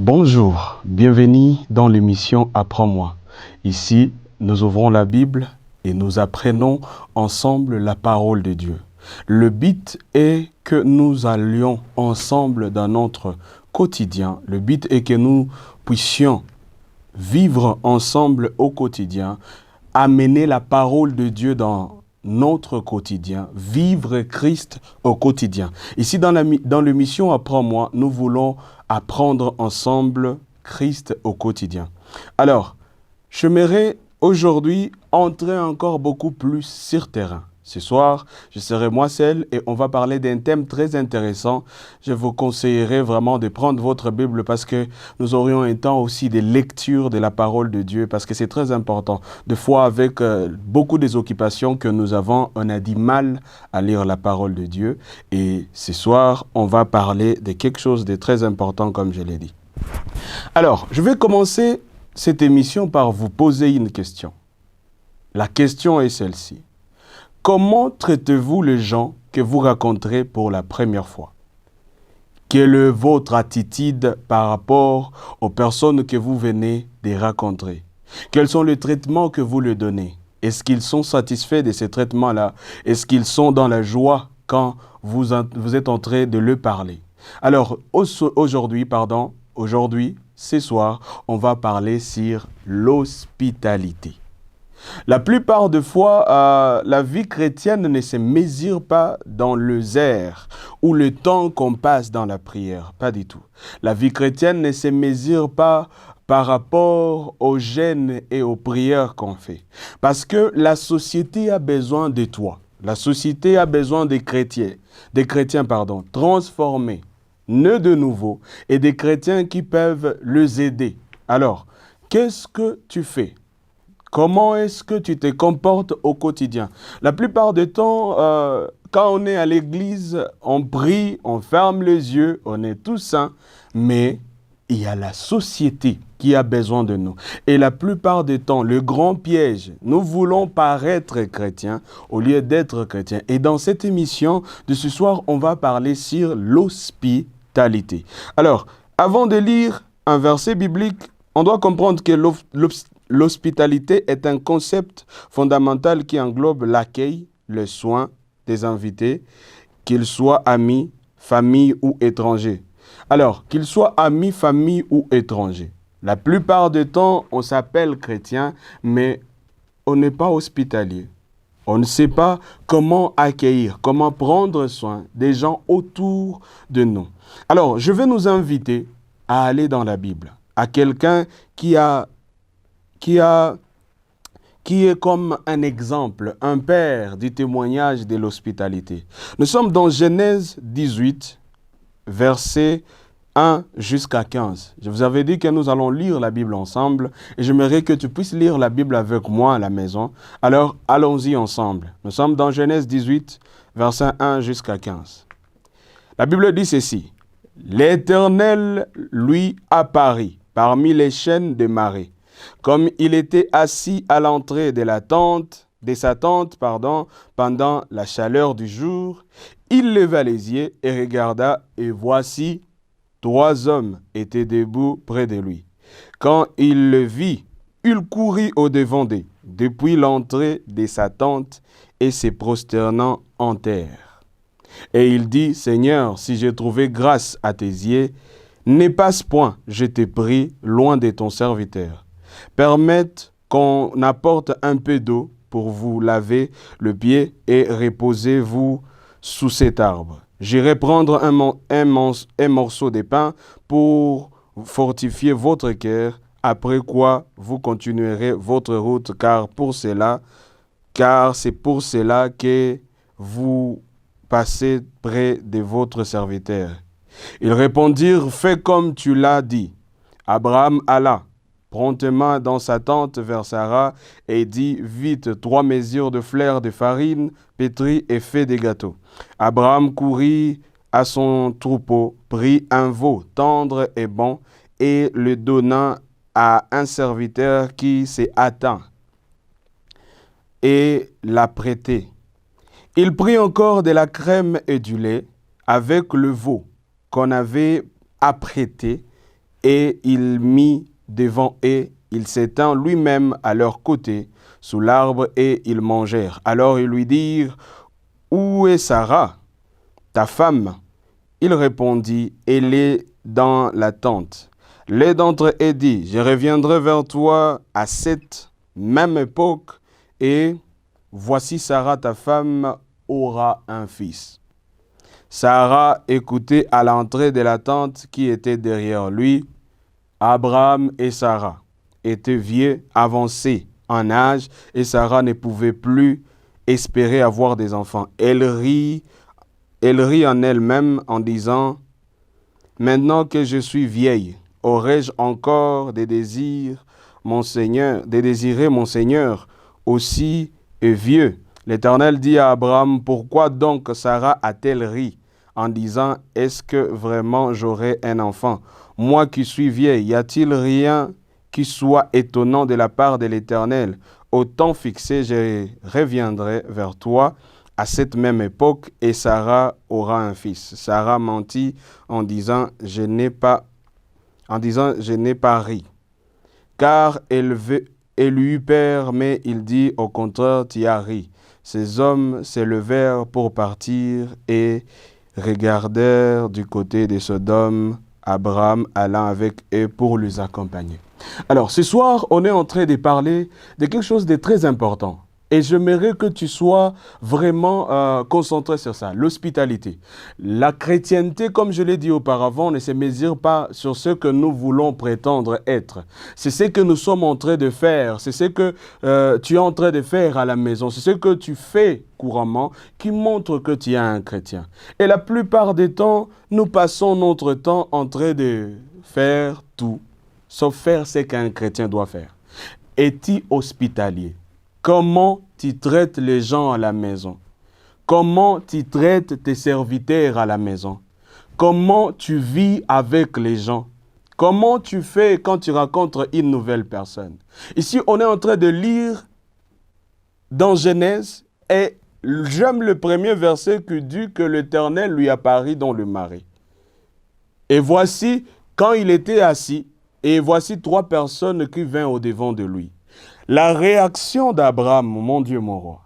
Bonjour, bienvenue dans l'émission Apprends-moi. Ici, nous ouvrons la Bible et nous apprenons ensemble la parole de Dieu. Le but est que nous allions ensemble dans notre quotidien. Le but est que nous puissions vivre ensemble au quotidien, amener la parole de Dieu dans notre quotidien, vivre Christ au quotidien. Ici, dans l'émission Apprends-moi, nous voulons apprendre ensemble Christ au quotidien. Alors, j'aimerais aujourd'hui entrer encore beaucoup plus sur terrain. Ce soir, je serai moi seul et on va parler d'un thème très intéressant. Je vous conseillerais vraiment de prendre votre Bible parce que nous aurions un temps aussi de lecture de la parole de Dieu parce que c'est très important. Des fois, avec beaucoup des occupations que nous avons, on a du mal à lire la parole de Dieu. Et ce soir, on va parler de quelque chose de très important comme je l'ai dit. Alors, je vais commencer cette émission par vous poser une question. La question est celle-ci. Comment traitez-vous les gens que vous rencontrez pour la première fois? Quelle est votre attitude par rapport aux personnes que vous venez de rencontrer? Quels sont les traitements que vous leur donnez? Est-ce qu'ils sont satisfaits de ces traitements-là? Est-ce qu'ils sont dans la joie quand vous êtes en train de leur parler? Alors, aujourd'hui, ce soir, on va parler sur l'hospitalité. La plupart des fois, la vie chrétienne ne se mesure pas dans les heures ou le temps qu'on passe dans la prière. Pas du tout. La vie chrétienne ne se mesure pas par rapport aux jeûnes et aux prières qu'on fait. Parce que la société a besoin de toi. La société a besoin des chrétiens transformés, nés de nouveau, et des chrétiens qui peuvent les aider. Alors, qu'est-ce que tu fais? Comment est-ce que tu te comportes au quotidien? La plupart du temps, quand on est à l'église, on prie, on ferme les yeux, on est tout saint, mais il y a la société qui a besoin de nous. Et la plupart du temps, le grand piège, nous voulons paraître chrétiens au lieu d'être chrétiens. Et dans cette émission de ce soir, on va parler sur l'hospitalité. Alors, avant de lire un verset biblique, on doit comprendre que l'hospitalité est un concept fondamental qui englobe l'accueil, le soin des invités, qu'ils soient amis, famille ou étrangers. Alors, qu'ils soient amis, famille ou étrangers. La plupart du temps, on s'appelle chrétien, mais on n'est pas hospitalier. On ne sait pas comment accueillir, comment prendre soin des gens autour de nous. Alors, je vais nous inviter à aller dans la Bible, à quelqu'un qui est comme un exemple, un père du témoignage de l'hospitalité. Nous sommes dans Genèse 18, versets 1 jusqu'à 15. Je vous avais dit que nous allons lire la Bible ensemble et j'aimerais que tu puisses lire la Bible avec moi à la maison. Alors, allons-y ensemble. Nous sommes dans Genèse 18, versets 1 jusqu'à 15. La Bible dit ceci. L'Éternel lui apparut parmi les chênes de Marée. Comme il était assis à l'entrée de sa tente, pendant la chaleur du jour, il leva les yeux et regarda, et voici, 3 hommes étaient debout près de lui. Quand il le vit, il courut au-devant d'eux, depuis l'entrée de sa tente, et se prosternant en terre. Et il dit, Seigneur, si j'ai trouvé grâce à tes yeux, n'aie pas point, je te prie, loin de ton serviteur. Permette qu'on apporte un peu d'eau pour vous laver le pied et reposez-vous sous cet arbre. J'irai prendre un morceau de pain pour fortifier votre cœur, après quoi vous continuerez votre route, car c'est pour cela que vous passez près de votre serviteur. Ils répondirent, fais comme tu l'as dit. Abraham alla promptement dans sa tente vers Sarah et dit, vite 3 mesures de fleur de farine pétrie et fait des gâteaux. Abraham courut à son troupeau, prit un veau tendre et bon et le donna à un serviteur qui s'y attint et l'a prêté. Il prit encore de la crème et du lait avec le veau qu'on avait apprêté et il mit devant eux, il s'étend lui-même à leur côté sous l'arbre et ils mangèrent. Alors ils lui dirent, où est Sarah, ta femme? Il répondit, elle est dans la tente. L'un d'entre eux dit, je reviendrai vers toi à cette même époque et voici Sarah, ta femme, aura un fils. Sarah écoutait à l'entrée de la tente qui était derrière lui. Abraham et Sarah étaient vieux, avancés en âge, et Sarah ne pouvait plus espérer avoir des enfants. Elle rit en elle-même en disant, maintenant que je suis vieille, aurais-je encore des désirs, mon Seigneur, de désirer mon Seigneur aussi est vieux? L'Éternel dit à Abraham, pourquoi donc Sarah a-t-elle ri en disant, est-ce que vraiment j'aurai un enfant? Moi qui suis vieille, y a-t-il rien qui soit étonnant de la part de l'Éternel? Au temps fixé, je reviendrai vers toi à cette même époque et Sarah aura un fils. Sarah mentit en disant, je n'ai pas ri. Car elle eut peur, mais il dit, au contraire, tu as ri. Ces hommes se levèrent pour partir et regardèrent du côté de Sodome, Abraham allant avec eux pour les accompagner. Alors, ce soir, on est en train de parler de quelque chose de très important. Et j'aimerais que tu sois vraiment concentré sur ça, l'hospitalité. La chrétienté, comme je l'ai dit auparavant, ne se mesure pas sur ce que nous voulons prétendre être. C'est ce que nous sommes en train de faire, c'est ce que tu es en train de faire à la maison, c'est ce que tu fais couramment qui montre que tu es un chrétien. Et la plupart des temps, nous passons notre temps en train de faire tout, sauf faire ce qu'un chrétien doit faire. Es-tu hospitalier? Comment tu traites les gens à la maison? Comment tu traites tes serviteurs à la maison? Comment tu vis avec les gens? Comment tu fais quand tu rencontres une nouvelle personne? Ici, on est en train de lire dans Genèse et j'aime le premier verset qui dit que l'Éternel lui apparut dans le marais. Et voici, quand il était assis, et voici 3 personnes qui vinrent au-devant de lui. La réaction d'Abraham, mon Dieu, mon roi.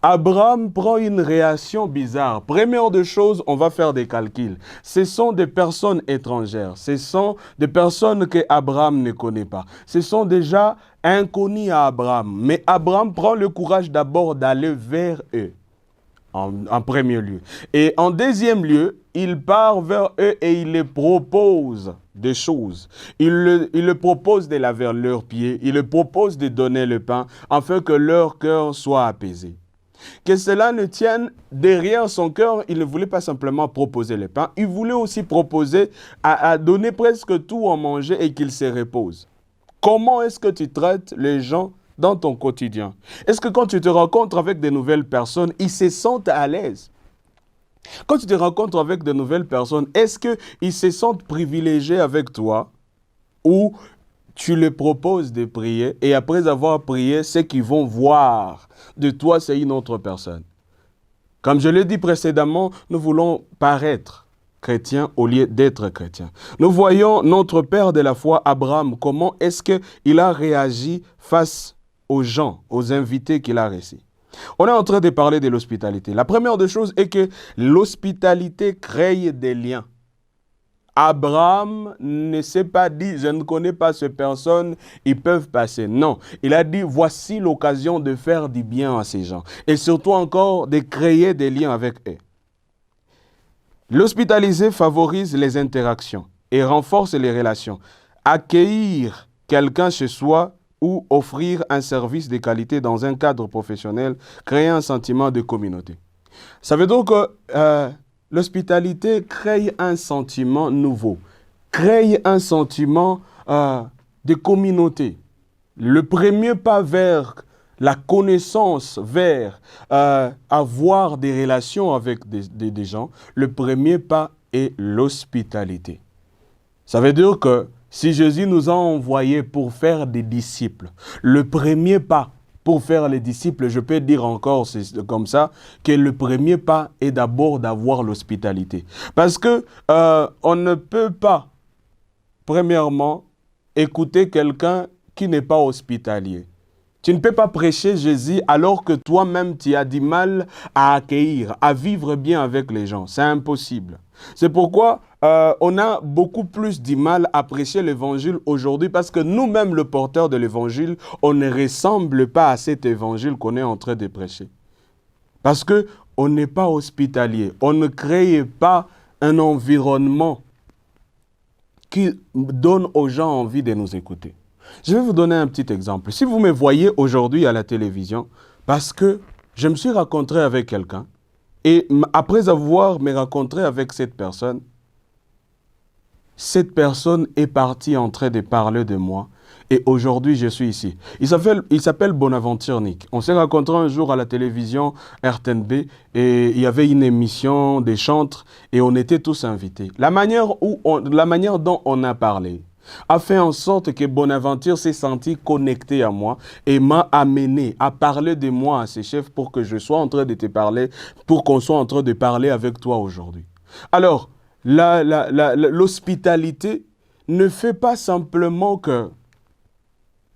Abraham prend une réaction bizarre. Première de choses, on va faire des calculs. Ce sont des personnes étrangères. Ce sont des personnes que Abraham ne connaît pas. Ce sont déjà inconnus à Abraham. Mais Abraham prend le courage d'abord d'aller vers eux. En premier lieu. Et en deuxième lieu, il part vers eux et il les propose des choses. Il le propose de laver leurs pieds, il le propose de donner le pain, afin que leur cœur soit apaisé. Que cela ne tienne derrière son cœur, il ne voulait pas simplement proposer le pain, il voulait aussi proposer à donner presque tout à manger et qu'ils se reposent. Comment est-ce que tu traites les gens dans ton quotidien? Est-ce que quand tu te rencontres avec de nouvelles personnes, ils se sentent à l'aise? Quand tu te rencontres avec de nouvelles personnes, est-ce qu'ils se sentent privilégiés avec toi ou tu les proposes de prier et après avoir prié, ce qu'ils vont voir de toi, c'est une autre personne? Comme je l'ai dit précédemment, nous voulons paraître chrétiens au lieu d'être chrétiens. Nous voyons notre père de la foi, Abraham, comment est-ce qu'il a réagi face aux gens, aux invités qu'il a reçus. On est en train de parler de l'hospitalité. La première des choses est que l'hospitalité crée des liens. Abraham ne s'est pas dit, je ne connais pas ces personnes, ils peuvent passer. Non, il a dit, voici l'occasion de faire du bien à ces gens. Et surtout encore, de créer des liens avec eux. L'hospitalité favorise les interactions et renforce les relations. Accueillir quelqu'un chez soi ou offrir un service de qualité dans un cadre professionnel crée un sentiment de communauté. Ça veut dire que l'hospitalité crée un sentiment nouveau, crée un sentiment de communauté. Le premier pas vers la connaissance, vers avoir des relations avec des gens, le premier pas est l'hospitalité. Ça veut dire que si Jésus nous a envoyés pour faire des disciples, le premier pas pour faire les disciples, je peux dire encore comme ça, que le premier pas est d'abord d'avoir l'hospitalité. Parce que on ne peut pas premièrement, écouter quelqu'un qui n'est pas hospitalier. Tu ne peux pas prêcher Jésus alors que toi-même tu as du mal à accueillir, à vivre bien avec les gens. C'est impossible. C'est pourquoi on a beaucoup plus du mal à prêcher l'évangile aujourd'hui parce que nous-mêmes, le porteur de l'évangile, on ne ressemble pas à cet évangile qu'on est en train de prêcher. Parce qu'on n'est pas hospitalier. On ne crée pas un environnement qui donne aux gens envie de nous écouter. Je vais vous donner un petit exemple. Si vous me voyez aujourd'hui à la télévision, parce que je me suis rencontré avec quelqu'un, et après avoir me rencontré avec cette personne est partie en train de parler de moi, et aujourd'hui je suis ici. Il s'appelle Bonaventure Nick. On s'est rencontré un jour à la télévision RTNB, et il y avait une émission des chantres, et on était tous invités. La manière dont on a parlé a fait en sorte que Bonaventure s'est senti connecté à moi et m'a amené à parler de moi à ses chefs pour que je sois en train de te parler, pour qu'on soit en train de parler avec toi aujourd'hui. Alors, l'hospitalité ne fait pas simplement que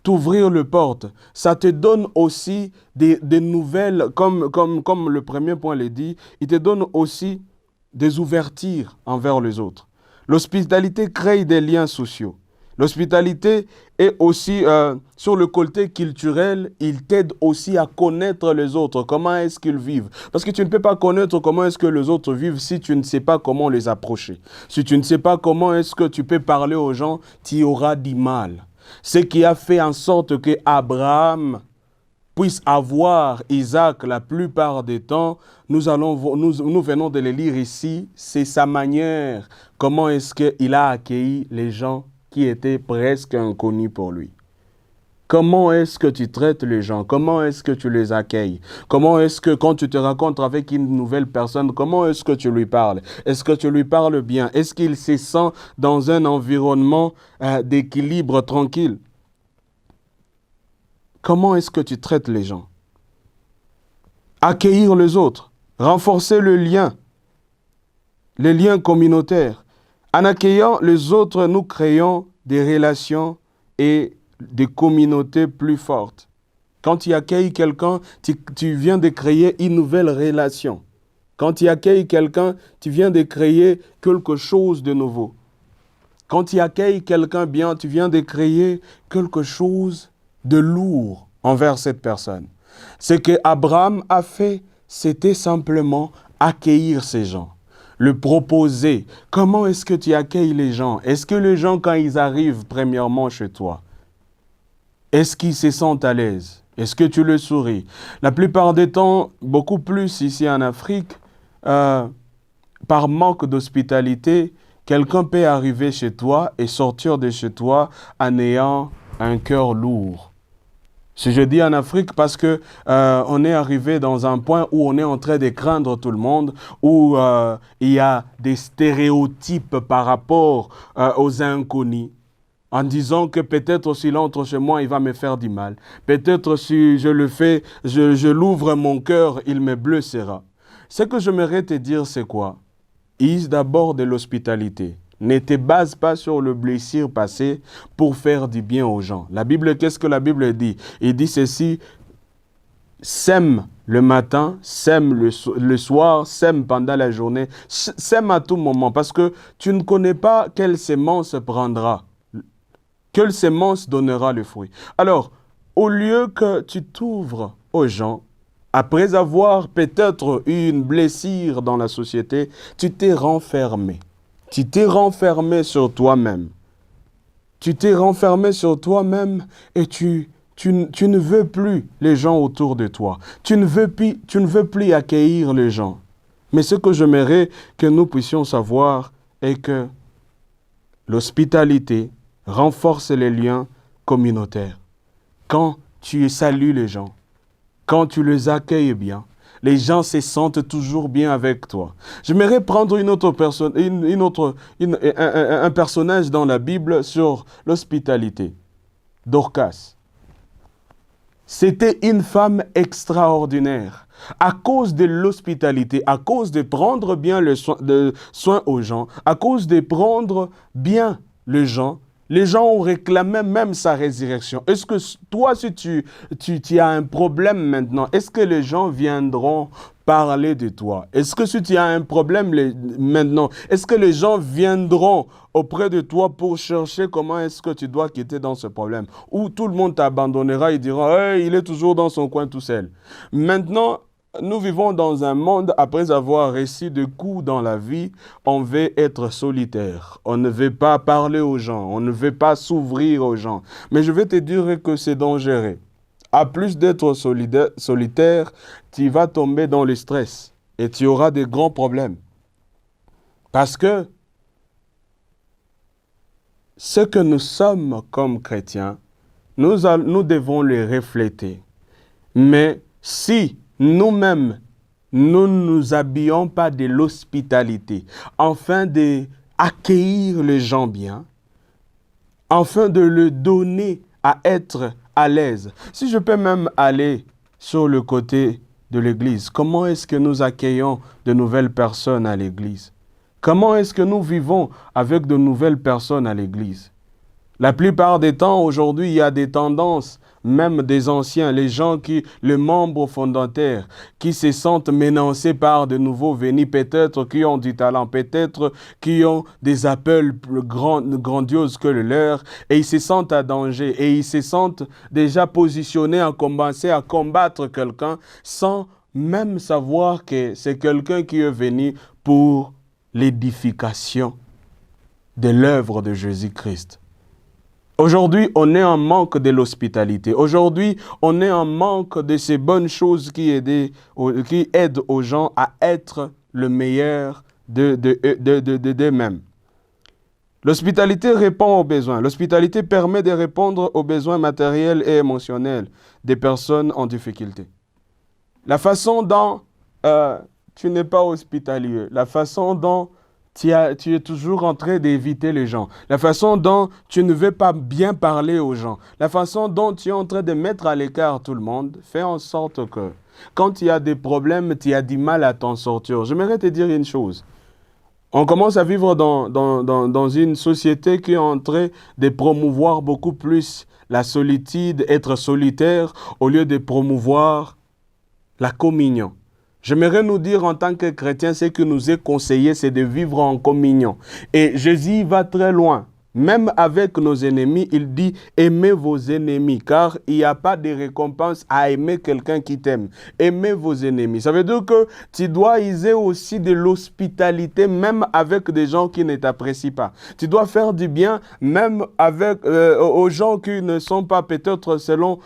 t'ouvrir les portes, ça te donne aussi des nouvelles, comme le premier point le dit, il te donne aussi des ouvertures envers les autres. L'hospitalité crée des liens sociaux. L'hospitalité est aussi, sur le côté culturel, il t'aide aussi à connaître les autres, comment est-ce qu'ils vivent. Parce que tu ne peux pas connaître comment est-ce que les autres vivent si tu ne sais pas comment les approcher. Si tu ne sais pas comment est-ce que tu peux parler aux gens, tu auras du mal. Ce qui a fait en sorte que Abraham puisse avoir Isaac la plupart des temps, nous venons de le lire ici, c'est sa manière, comment est-ce qu'il a accueilli les gens qui étaient presque inconnus pour lui. Comment est-ce que tu traites les gens? Comment est-ce que tu les accueilles? Comment est-ce que quand tu te rencontres avec une nouvelle personne, comment est-ce que tu lui parles? Est-ce que tu lui parles bien? Est-ce qu'il se sent dans un environnement d'équilibre tranquille? Comment est-ce que tu traites les gens? Accueillir les autres, renforcer les liens communautaires. En accueillant les autres, nous créons des relations et des communautés plus fortes. Quand tu accueilles quelqu'un, tu viens de créer une nouvelle relation. Quand tu accueilles quelqu'un, tu viens de créer quelque chose de nouveau. Quand tu accueilles quelqu'un bien, tu viens de créer quelque chose de lourd envers cette personne. Ce que Abraham a fait, c'était simplement accueillir ces gens, le proposer. Comment est-ce que tu accueilles les gens? Est-ce que les gens, quand ils arrivent premièrement chez toi, est-ce qu'ils se sentent à l'aise? Est-ce que tu le souris? La plupart des temps, beaucoup plus ici en Afrique, par manque d'hospitalité, quelqu'un peut arriver chez toi et sortir de chez toi en ayant un cœur lourd. Si je dis en Afrique, parce que on est arrivé dans un point où on est en train de craindre tout le monde, où il y a des stéréotypes par rapport aux inconnus, en disant que peut-être s'il entre chez moi, il va me faire du mal. Peut-être si je le fais, je l'ouvre mon cœur, il me blessera. Ce que j'aimerais te dire, c'est quoi? Use d'abord de l'hospitalité. Ne te base pas sur le blessure passé pour faire du bien aux gens. La Bible, qu'est-ce que la Bible dit? Il dit ceci, sème le matin, sème le soir, sème pendant la journée, sème à tout moment, parce que tu ne connais pas quelle sémence prendra, quelle sémence donnera le fruit. Alors, au lieu que tu t'ouvres aux gens, après avoir peut-être eu une blessure dans la société, tu t'es renfermé. Tu t'es renfermé sur toi-même. Tu t'es renfermé sur toi-même et tu ne veux plus les gens autour de toi. Tu ne veux plus accueillir les gens. Mais ce que j'aimerais que nous puissions savoir est que l'hospitalité renforce les liens communautaires. Quand tu salues les gens, quand tu les accueilles bien, les gens se sentent toujours bien avec toi. J'aimerais prendre une autre personne, un personnage dans la Bible sur l'hospitalité. Dorcas. C'était une femme extraordinaire. À cause de l'hospitalité, à cause de prendre bien le soin aux gens, à cause de prendre bien les gens ont réclamé même sa résurrection. Est-ce que toi, si tu as un problème maintenant, est-ce que les gens viendront parler de toi? Est-ce que si tu as un problème maintenant, est-ce que les gens viendront auprès de toi pour chercher comment est-ce que tu dois quitter dans ce problème? Ou tout le monde t'abandonnera et dira, hey, il est toujours dans son coin tout seul. Maintenant, nous vivons dans un monde, après avoir reçu des coups dans la vie, on veut être solitaire. On ne veut pas parler aux gens. On ne veut pas s'ouvrir aux gens. Mais je vais te dire que c'est dangereux. À plus d'être solitaire, tu vas tomber dans le stress et tu auras des grands problèmes. Parce que ce que nous sommes comme chrétiens, nous devons les refléter. Mais si nous-mêmes, nous ne nous habillons pas de l'hospitalité, afin d'accueillir les gens bien, afin de le donner à être à l'aise. Si je peux même aller sur le côté de l'Église, comment est-ce que nous accueillons de nouvelles personnes à l'Église? Comment est-ce que nous vivons avec de nouvelles personnes à l'Église? La plupart des temps, aujourd'hui, il y a des tendances, même des anciens, les membres fondateurs, qui se sentent menacés par de nouveaux venus, peut-être qui ont du talent, peut-être qui ont des appels plus grandioses que le leur, et ils se sentent à danger, et ils se sentent déjà positionnés à commencer à combattre quelqu'un, sans même savoir que c'est quelqu'un qui est venu pour l'édification de l'œuvre de Jésus-Christ. Aujourd'hui, on est en manque de l'hospitalité. Aujourd'hui, on est en manque de ces bonnes choses qui aident aux gens à être le meilleur d'eux-mêmes. L'hospitalité répond aux besoins. L'hospitalité permet de répondre aux besoins matériels et émotionnels des personnes en difficulté. La façon dont tu n'es pas hospitalier, la façon dont tu es toujours en train d'éviter les gens. La façon dont tu ne veux pas bien parler aux gens. La façon dont tu es en train de mettre à l'écart tout le monde. Fais en sorte que quand tu as des problèmes, tu as du mal à t'en sortir. J'aimerais te dire une chose. On commence à vivre dans une société qui est en train de promouvoir beaucoup plus la solitude, être solitaire, au lieu de promouvoir la communion. J'aimerais nous dire en tant que chrétiens, ce que nous est conseillé, c'est de vivre en communion. Et Jésus va très loin. Même avec nos ennemis, il dit « Aimez vos ennemis », car il n'y a pas de récompense à aimer quelqu'un qui t'aime. Aimez vos ennemis. Ça veut dire que tu dois user aussi de l'hospitalité, même avec des gens qui ne t'apprécient pas. Tu dois faire du bien, même avec aux gens qui ne sont pas peut-être selon...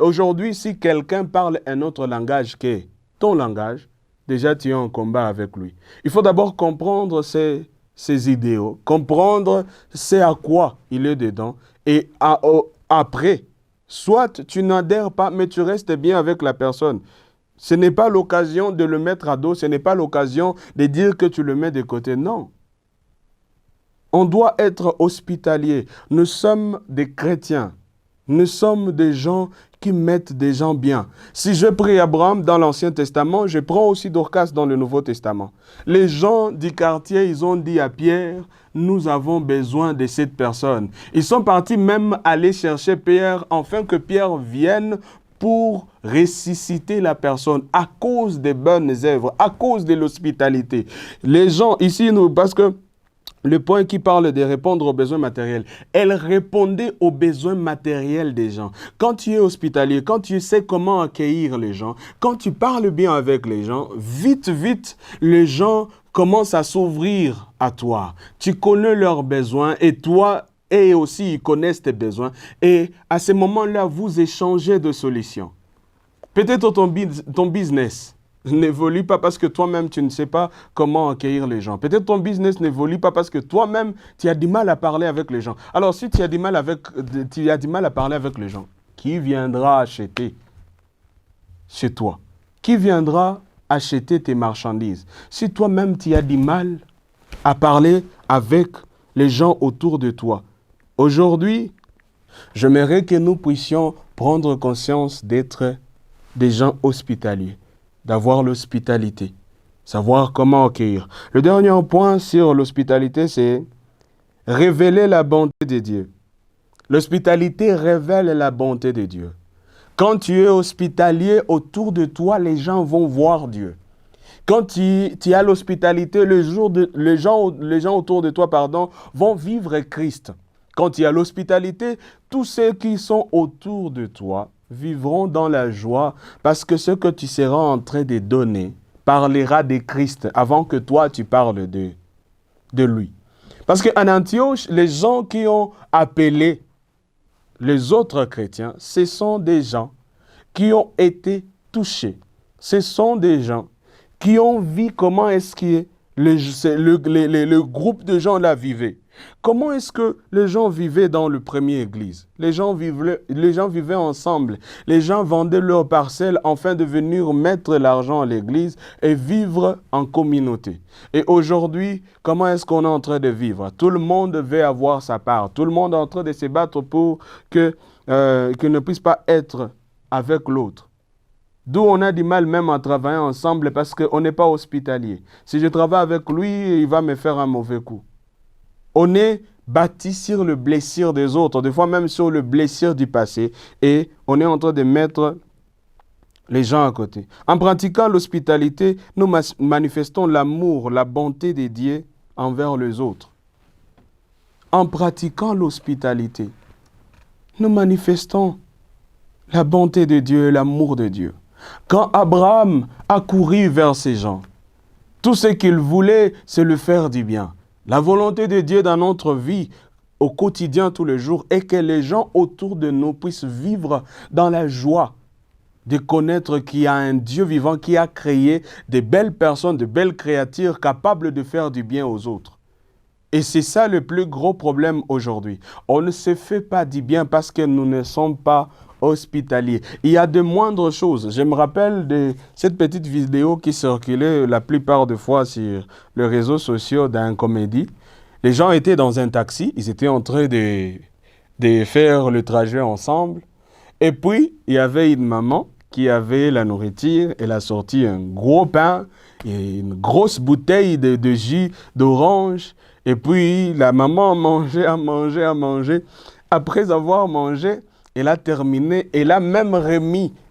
Aujourd'hui, si quelqu'un parle un autre langage que ton langage, déjà tu es en combat avec lui. Il faut d'abord comprendre ses idéaux, comprendre c'est à quoi il est dedans. Et après, soit tu n'adhères pas, mais tu restes bien avec la personne. Ce n'est pas l'occasion de le mettre à dos, ce n'est pas l'occasion de dire que tu le mets de côté. Non. On doit être hospitalier. Nous sommes des chrétiens. Nous sommes des gens qui mettent des gens bien. Si je prie Abraham dans l'Ancien Testament, je prends aussi Dorcas dans le Nouveau Testament. Les gens du quartier, ils ont dit à Pierre, nous avons besoin de cette personne. Ils sont partis même aller chercher Pierre, afin que Pierre vienne pour ressusciter la personne à cause des bonnes œuvres, à cause de l'hospitalité. Les gens ici, parce que le point qui parle de répondre aux besoins matériels, elle répondait aux besoins matériels des gens. Quand tu es hospitalier, quand tu sais comment accueillir les gens, quand tu parles bien avec les gens, vite, les gens commencent à s'ouvrir à toi. Tu connais leurs besoins et toi, et aussi ils connaissent tes besoins. Et à ce moment-là, vous échangez de solutions. Peut-être ton business n'évolue pas parce que toi-même, tu ne sais pas comment accueillir les gens. Peut-être ton business n'évolue pas parce que toi-même, tu as du mal à parler avec les gens. Alors, si tu as du mal à parler avec les gens, qui viendra acheter chez toi? Qui viendra acheter tes marchandises? Si toi-même, tu as du mal à parler avec les gens autour de toi. Aujourd'hui, j'aimerais que nous puissions prendre conscience d'être des gens hospitaliers, d'avoir l'hospitalité, savoir comment accueillir. Le dernier point sur l'hospitalité, c'est révéler la bonté de Dieu. L'hospitalité révèle la bonté de Dieu. Quand tu es hospitalier, autour de toi, les gens vont voir Dieu. Quand tu as l'hospitalité, les gens autour de toi, vont vivre Christ. Quand tu as l'hospitalité, tous ceux qui sont autour de toi vivront dans la joie parce que ce que tu seras en train de donner parlera de Christ avant que toi tu parles de lui. Parce qu'en Antioche, les gens qui ont appelé les autres chrétiens, ce sont des gens qui ont été touchés. Ce sont des gens qui ont vu comment est-ce que le groupe de gens là vivait. Comment est-ce que les gens vivaient dans le premier église? Les gens vivaient ensemble. Les gens vendaient leurs parcelles afin de venir mettre l'argent à l'église et vivre en communauté. Et aujourd'hui, comment est-ce qu'on est en train de vivre? Tout le monde veut avoir sa part. Tout le monde est en train de se battre pour que ne puisse pas être avec l'autre. D'où on a du mal même à travailler ensemble parce qu'on n'est pas hospitalier. Si je travaille avec lui, il va me faire un mauvais coup. On est bâti sur le blessure des autres, des fois même sur le blessure du passé, et on est en train de mettre les gens à côté. En pratiquant l'hospitalité, nous manifestons l'amour, la bonté de Dieu envers les autres. En pratiquant l'hospitalité, nous manifestons la bonté de Dieu et l'amour de Dieu. Quand Abraham a couru vers ces gens, tout ce qu'il voulait, c'est le faire du bien. La volonté de Dieu dans notre vie, au quotidien, tous les jours, est que les gens autour de nous puissent vivre dans la joie de connaître qu'il y a un Dieu vivant qui a créé de belles personnes, de belles créatures capables de faire du bien aux autres. Et c'est ça le plus gros problème aujourd'hui. On ne se fait pas du bien parce que nous ne sommes pas hospitaliers. Il y a de moindres choses. Je me rappelle de cette petite vidéo qui circulait la plupart des fois sur les réseaux sociaux d'un comédie. Les gens étaient dans un taxi, ils étaient en train de faire le trajet ensemble. Et puis, il y avait une maman qui avait la nourriture. Elle a sorti un gros pain et une grosse bouteille de jus d'orange. Et puis, la maman a mangé. Après avoir mangé, elle a terminé, elle a même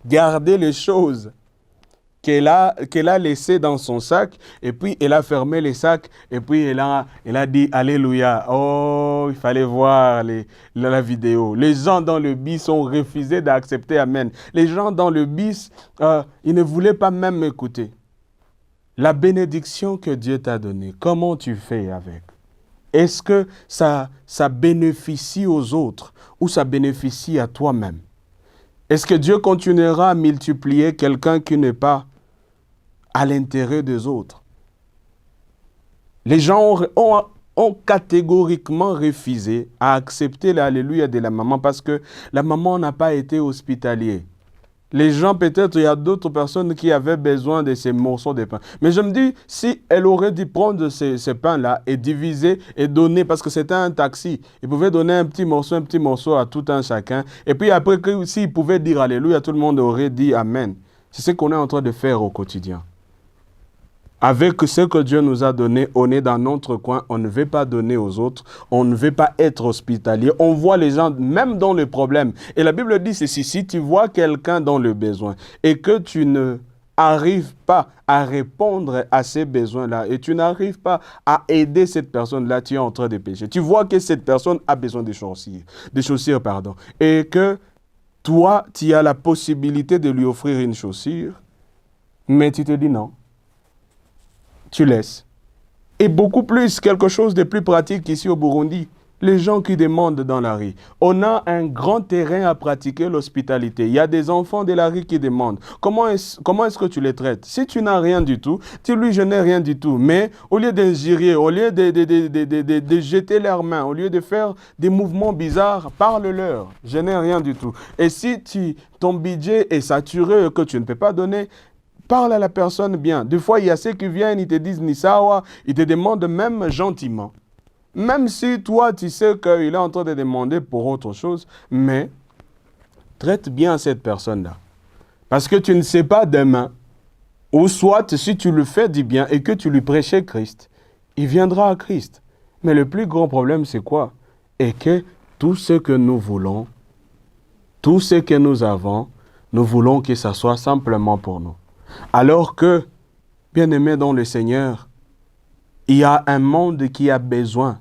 gardé les choses qu'elle a laissées dans son sac, et puis elle a fermé les sacs, et puis elle a dit Alléluia. Oh, il fallait voir la vidéo. Les gens dans le bus ont refusé d'accepter Amen. Les gens dans le bus, ils ne voulaient pas même écouter. La bénédiction que Dieu t'a donnée, comment tu fais avec? Est-ce que ça bénéficie aux autres ou ça bénéficie à toi-même? Est-ce que Dieu continuera à multiplier quelqu'un qui n'est pas à l'intérêt des autres? Les gens ont catégoriquement refusé à accepter l'Alléluia de la maman parce que la maman n'a pas été hospitalière. Les gens, peut-être, il y a d'autres personnes qui avaient besoin de ces morceaux de pain. Mais je me dis, si elle aurait dû prendre ces pains-là et diviser et donner, parce que c'était un taxi, il pouvait donner un petit morceau à tout un chacun. Et puis après, s'il pouvait dire Alléluia, tout le monde aurait dit Amen. C'est ce qu'on est en train de faire au quotidien. Avec ce que Dieu nous a donné, on est dans notre coin, on ne veut pas donner aux autres, on ne veut pas être hospitalier. On voit les gens même dans le problème. Et la Bible dit ceci, si tu vois quelqu'un dans le besoin et que tu ne arrives pas à répondre à ces besoins-là et tu n'arrives pas à aider cette personne-là, tu es en train de pécher. Tu vois que cette personne a besoin de chaussures, et que toi, tu as la possibilité de lui offrir une chaussure, mais tu te dis non. Tu laisses. Et beaucoup plus, quelque chose de plus pratique ici au Burundi, les gens qui demandent dans la rue. On a un grand terrain à pratiquer l'hospitalité. Il y a des enfants de la rue qui demandent. Comment est-ce que tu les traites? Si tu n'as rien du tout, dis-lui je n'ai rien du tout. Mais au lieu d'injurier, au lieu de jeter leurs mains, au lieu de faire des mouvements bizarres, parle-leur. Je n'ai rien du tout. Et si ton budget est saturé et que tu ne peux pas donner, parle à la personne bien. Des fois, il y a ceux qui viennent, ils te disent Nisawa, ils te demandent même gentiment. Même si toi, tu sais qu'il est en train de demander pour autre chose, mais traite bien cette personne-là. Parce que tu ne sais pas demain, ou soit si tu lui fais du bien et que tu lui prêches Christ, il viendra à Christ. Mais le plus grand problème, c'est quoi? Et que tout ce que nous voulons, tout ce que nous avons, nous voulons que ça soit simplement pour nous. Alors que, bien-aimés dans le Seigneur, il y a un monde qui a besoin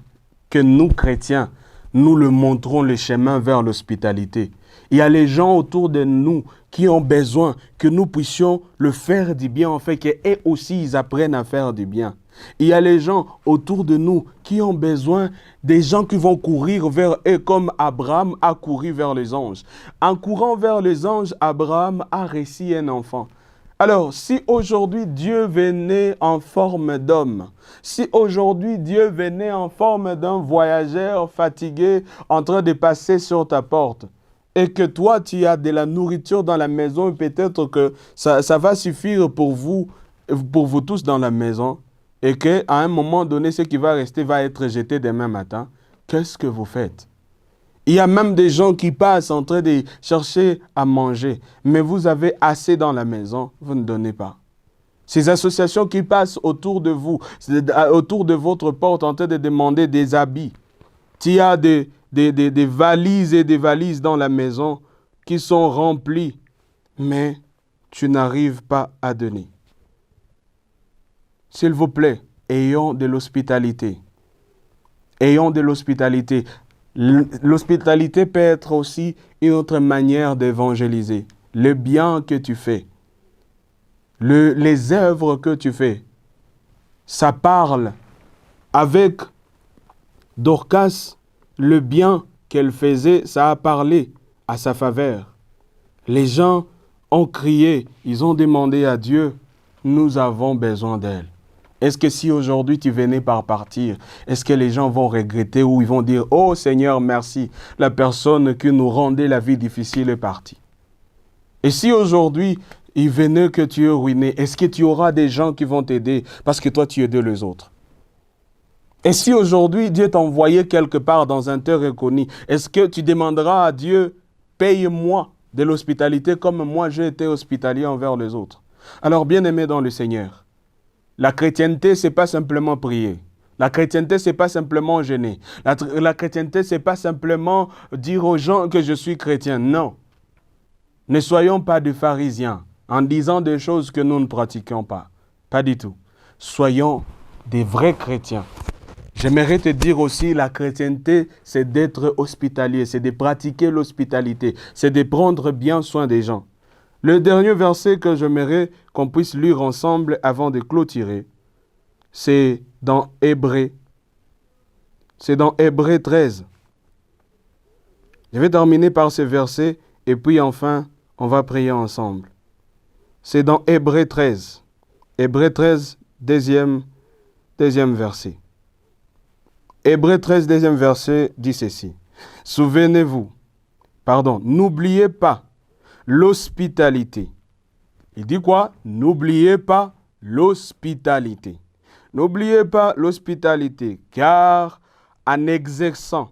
que nous, chrétiens, nous le montrons le chemin vers l'hospitalité. Il y a les gens autour de nous qui ont besoin que nous puissions le faire du bien, en fait, qu'eux aussi, ils apprennent à faire du bien. Il y a les gens autour de nous qui ont besoin des gens qui vont courir vers eux comme Abraham a couru vers les anges. En courant vers les anges, Abraham a reçu un enfant. Alors, si aujourd'hui Dieu venait en forme d'homme, si aujourd'hui Dieu venait en forme d'un voyageur fatigué en train de passer sur ta porte, et que toi tu as de la nourriture dans la maison, et peut-être que ça va suffire pour vous tous dans la maison, et qu'à un moment donné, ce qui va rester va être jeté demain matin, qu'est-ce que vous faites? Il y a même des gens qui passent en train de chercher à manger, mais vous avez assez dans la maison, vous ne donnez pas. Ces associations qui passent autour de vous, autour de votre porte, en train de demander des habits. Il y a des valises et des valises dans la maison qui sont remplies, mais tu n'arrives pas à donner. S'il vous plaît, ayons de l'hospitalité. Ayons de l'hospitalité. L'hospitalité peut être aussi une autre manière d'évangéliser. Le bien que tu fais, les œuvres que tu fais, ça parle. Avec Dorcas, le bien qu'elle faisait, ça a parlé à sa faveur. Les gens ont crié, ils ont demandé à Dieu, nous avons besoin d'elle. Est-ce que si aujourd'hui tu venais par partir, est-ce que les gens vont regretter ou ils vont dire « Oh Seigneur, merci, la personne qui nous rendait la vie difficile est partie. » Et si aujourd'hui il venait que tu es ruiné, est-ce que tu auras des gens qui vont t'aider parce que toi tu aides les autres? Et si aujourd'hui Dieu t'envoyait quelque part dans un terre inconnu, est-ce que tu demanderas à Dieu « Paye-moi de l'hospitalité comme moi j'ai été hospitalier envers les autres ?» Alors bien-aimé dans le Seigneur, la chrétienté, ce n'est pas simplement prier. La chrétienté, ce n'est pas simplement jeûner. La chrétienté, ce n'est pas simplement dire aux gens que je suis chrétien. Non. Ne soyons pas des pharisiens en disant des choses que nous ne pratiquons pas. Pas du tout. Soyons des vrais chrétiens. J'aimerais te dire aussi, la chrétienté, c'est d'être hospitalier, c'est de pratiquer l'hospitalité, c'est de prendre bien soin des gens. Le dernier verset que j'aimerais qu'on puisse lire ensemble avant de clôturer, c'est dans Hébreux. C'est dans Hébreux 13. Je vais terminer par ce verset et puis enfin, on va prier ensemble. C'est dans Hébreux 13. Hébreux 13, deuxième verset. Hébreux 13, deuxième verset dit ceci. N'oubliez pas l'hospitalité. Il dit quoi? N'oubliez pas l'hospitalité. N'oubliez pas l'hospitalité, car en l'exerçant,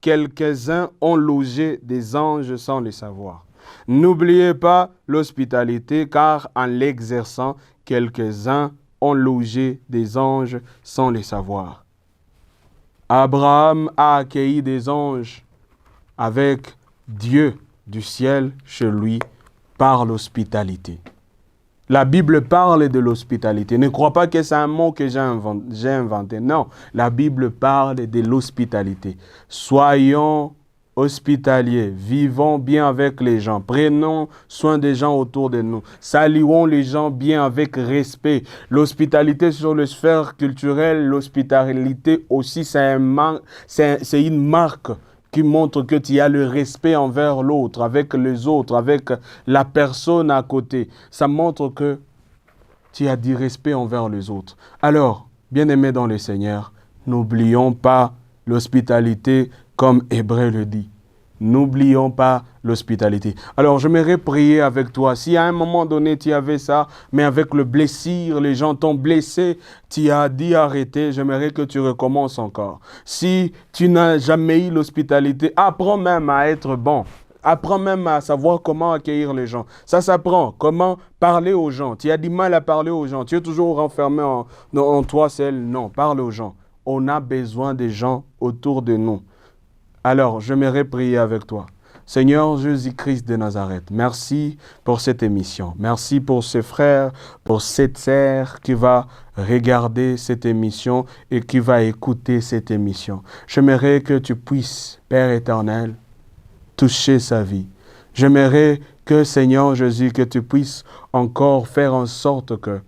quelques-uns ont logé des anges sans le savoir. N'oubliez pas l'hospitalité, car en l'exerçant, quelques-uns ont logé des anges sans le savoir. Abraham a accueilli des anges avec Dieu du ciel chez lui par l'hospitalité. La Bible parle de l'hospitalité. Ne crois pas que c'est un mot que j'ai inventé. Non, la Bible parle de l'hospitalité. Soyons hospitaliers, vivons bien avec les gens, prenons soin des gens autour de nous, saluons les gens bien avec respect. L'hospitalité sur le sphère culturelle, l'hospitalité aussi, c'est une marque qui montre que tu as le respect envers l'autre, avec les autres, avec la personne à côté. Ça montre que tu as du respect envers les autres. Alors, bien-aimés dans le Seigneur, n'oublions pas l'hospitalité comme Hébreux le dit. N'oublions pas l'hospitalité. Alors, j'aimerais prier avec toi. Si à un moment donné, tu avais ça, mais avec le blessure, les gens t'ont blessé, tu as dit arrêter, j'aimerais que tu recommences encore. Si tu n'as jamais eu l'hospitalité, apprends même à être bon. Apprends même à savoir comment accueillir les gens. Ça s'apprend. Comment parler aux gens. Tu as du mal à parler aux gens. Tu es toujours renfermé en toi seul. Non, parle aux gens. On a besoin des gens autour de nous. Alors, j'aimerais prier avec toi. Seigneur Jésus-Christ de Nazareth, merci pour cette émission. Merci pour ce frère, pour cette sœur qui va regarder cette émission et qui va écouter cette émission. J'aimerais que tu puisses, Père éternel, toucher sa vie. J'aimerais que, Seigneur Jésus, que tu puisses encore faire en sorte que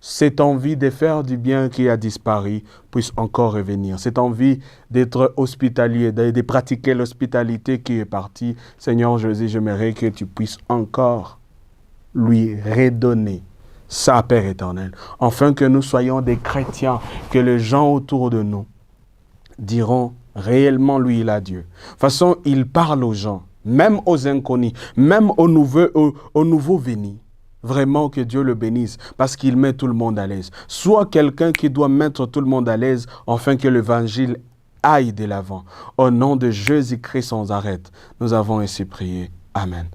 cette envie de faire du bien qui a disparu puisse encore revenir. Cette envie d'être hospitalier, de pratiquer l'hospitalité qui est partie. Seigneur Jésus, j'aimerais que tu puisses encore lui redonner ça, Père éternel. Afin que nous soyons des chrétiens, que les gens autour de nous diront réellement lui il a Dieu. De toute façon, il parle aux gens, même aux inconnus, même aux nouveaux venus. Vraiment que Dieu le bénisse parce qu'il met tout le monde à l'aise. Soit quelqu'un qui doit mettre tout le monde à l'aise afin que l'évangile aille de l'avant. Au nom de Jésus-Christ sans arrêt, nous avons ainsi prié. Amen.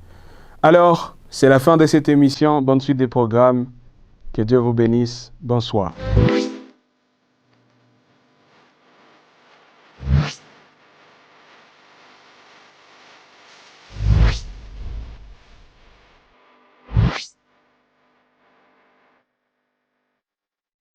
Alors, c'est la fin de cette émission. Bonne suite des programmes. Que Dieu vous bénisse. Bonsoir.